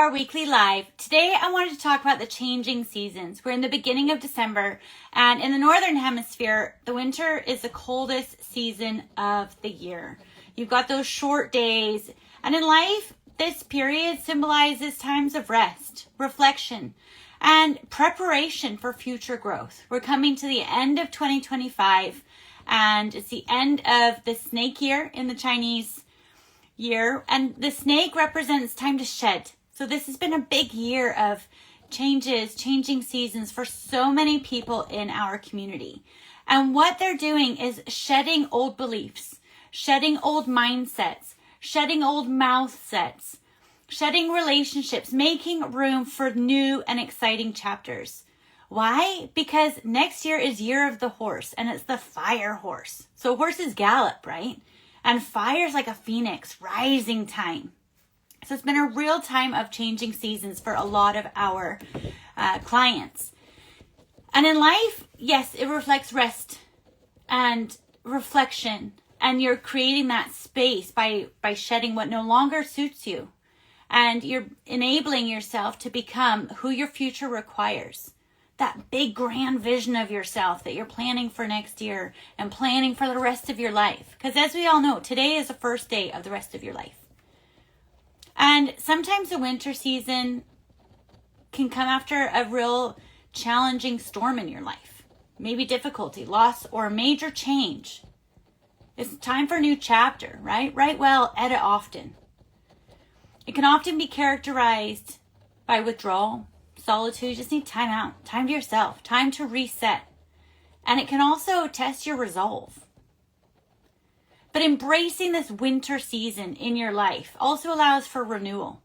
Our weekly live. Today I wanted to talk about the changing seasons. We're in the beginning of December, and in the Northern Hemisphere, the winter is the coldest season of the year. You've got those short days, and in life, this period symbolizes times of rest, reflection, and preparation for future growth. We're coming to the end of 2025, and it's the end of the snake year in the Chinese year, and the snake represents time to shed. So this has been a big year of changes, changing seasons for so many people in our community. And what they're doing is shedding old beliefs, shedding old mindsets, shedding old mouth sets, shedding relationships, making room for new and exciting chapters. Why? Because next year is Year of the Horse, and it's the fire horse. So horses gallop, right? And fire's like a phoenix, rising time. So it's been a real time of changing seasons for a lot of our clients. And in life, yes, it reflects rest and reflection. And you're creating that space by shedding what no longer suits you. And you're enabling yourself to become who your future requires. That big grand vision of yourself that you're planning for next year and planning for the rest of your life. Because as we all know, today is the first day of the rest of your life. And sometimes the winter season can come after a real challenging storm in your life. Maybe difficulty, loss, or a major change. It's time for a new chapter, right? Write well, edit often. It can often be characterized by withdrawal, solitude. You just need time out, time to yourself, time to reset. And it can also test your resolve. But embracing this winter season in your life also allows for renewal.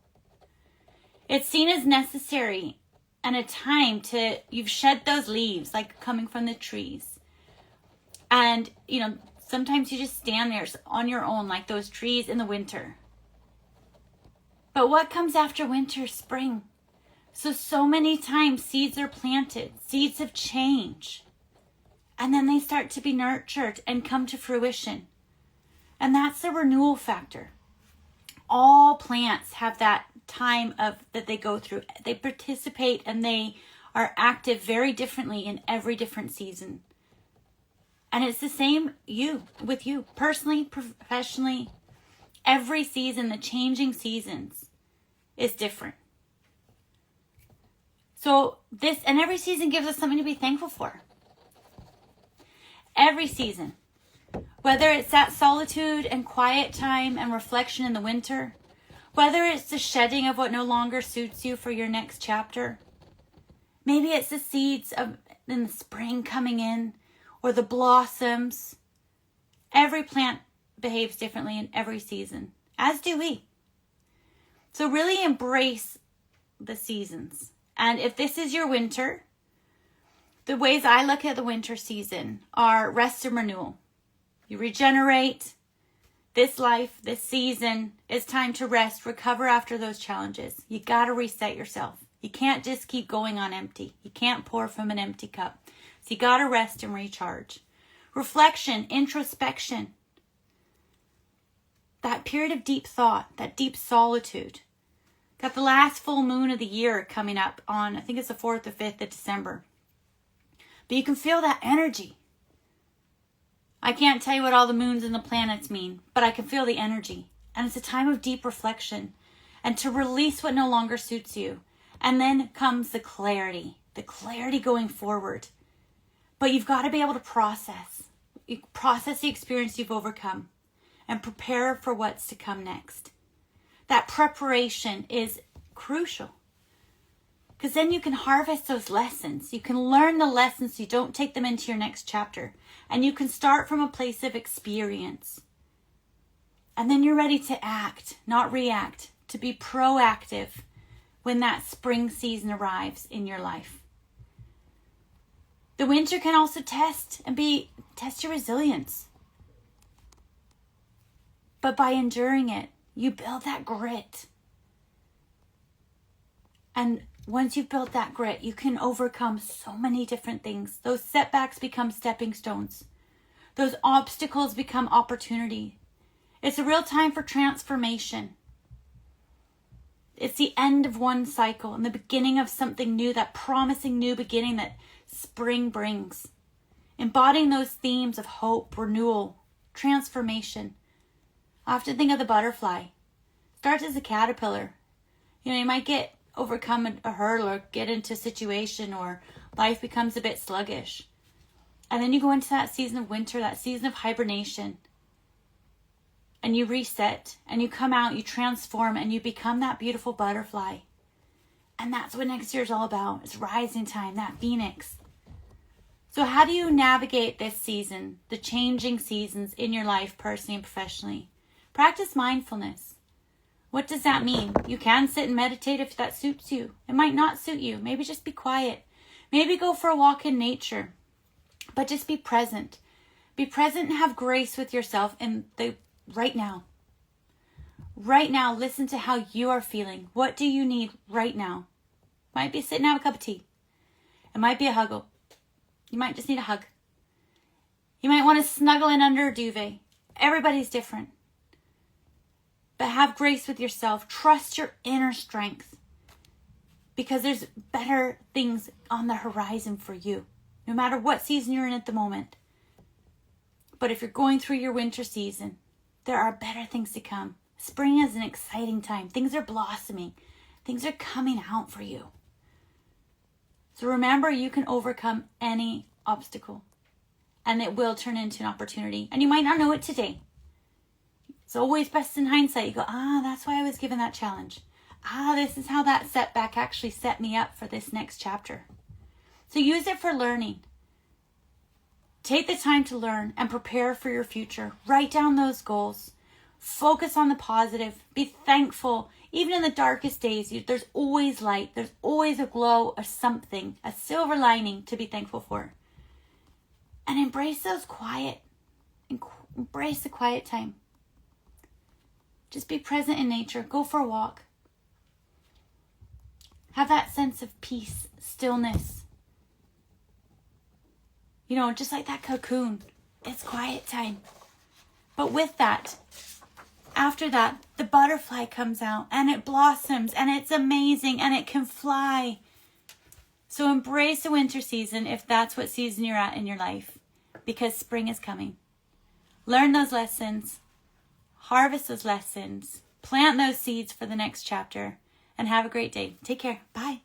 It's seen as necessary and a time you've shed those leaves like coming from the trees. And, sometimes you just stand there on your own like those trees in the winter. But what comes after winter is spring. So many times seeds are planted, seeds of change. And then they start to be nurtured and come to fruition. And that's the renewal factor. All plants have that time that they go through. They participate and they are active very differently in every different season. And it's the same with you, personally, professionally. Every season, the changing seasons is different. So every season gives us something to be thankful for. Every season. Whether it's that solitude and quiet time and reflection in the winter, whether it's the shedding of what no longer suits you for your next chapter, maybe it's the seeds in the spring coming in, or the blossoms. Every plant behaves differently in every season, as do we. So really embrace the seasons. And if this is your winter, the ways I look at the winter season are rest and renewal. You regenerate. This life, this season, is time to rest, recover after those challenges. You got to reset yourself. You can't just keep going on empty. You can't pour from an empty cup. So you got to rest and recharge. Reflection, introspection. That period of deep thought, that deep solitude. Got the last full moon of the year coming up on, I think it's the 4th or 5th of December. But you can feel that energy. I can't tell you what all the moons and the planets mean, but I can feel the energy. And it's a time of deep reflection and to release what no longer suits you. And then comes the clarity going forward. But you've got to be able to process the experience you've overcome and prepare for what's to come next. That preparation is crucial. Because then you can harvest those lessons. You can learn the lessons so you don't take them into your next chapter. And you can start from a place of experience. And then you're ready to act, not react, to be proactive when that spring season arrives in your life. The winter can also test your resilience. But by enduring it, you build that grit. And once you've built that grit, you can overcome so many different things. Those setbacks become stepping stones. Those obstacles become opportunity. It's a real time for transformation. It's the end of one cycle and the beginning of something new, that promising new beginning that spring brings. Embodying those themes of hope, renewal, transformation. I often think of the butterfly. Starts as a caterpillar. You might get overcome a hurdle or get into a situation or life becomes a bit sluggish. And then you go into that season of winter, that season of hibernation. And you reset and you come out, you transform and you become that beautiful butterfly. And that's what next year is all about. It's rising time, that phoenix. So how do you navigate this season, the changing seasons in your life personally and professionally? Practice mindfulness. What does that mean? You can sit and meditate if that suits you. It might not suit you. Maybe just be quiet. Maybe go for a walk in nature. But just be present. Be present and have grace with yourself in the right now. Right now, listen to how you are feeling. What do you need right now? Might be sitting have a cup of tea. It might be a huggle. You might just need a hug. You might want to snuggle in under a duvet. Everybody's different. But have grace with yourself. Trust your inner strength. Because there's better things on the horizon for you. No matter what season you're in at the moment. But if you're going through your winter season, there are better things to come. Spring is an exciting time. Things are blossoming. Things are coming out for you. So remember, you can overcome any obstacle. And it will turn into an opportunity. And you might not know it today. It's always best in hindsight. You go, that's why I was given that challenge. This is how that setback actually set me up for this next chapter. So use it for learning. Take the time to learn and prepare for your future. Write down those goals. Focus on the positive. Be thankful. Even in the darkest days, there's always light. There's always a glow of something, a silver lining to be thankful for. And embrace those embrace the quiet time. Just be present in nature. Go for a walk. Have that sense of peace, stillness. Just like that cocoon. It's quiet time. But with that, after that, the butterfly comes out and it blossoms and it's amazing and it can fly. So embrace the winter season if that's what season you're at in your life, because spring is coming. Learn those lessons, harvest those lessons, plant those seeds for the next chapter, and have a great day. Take care. Bye.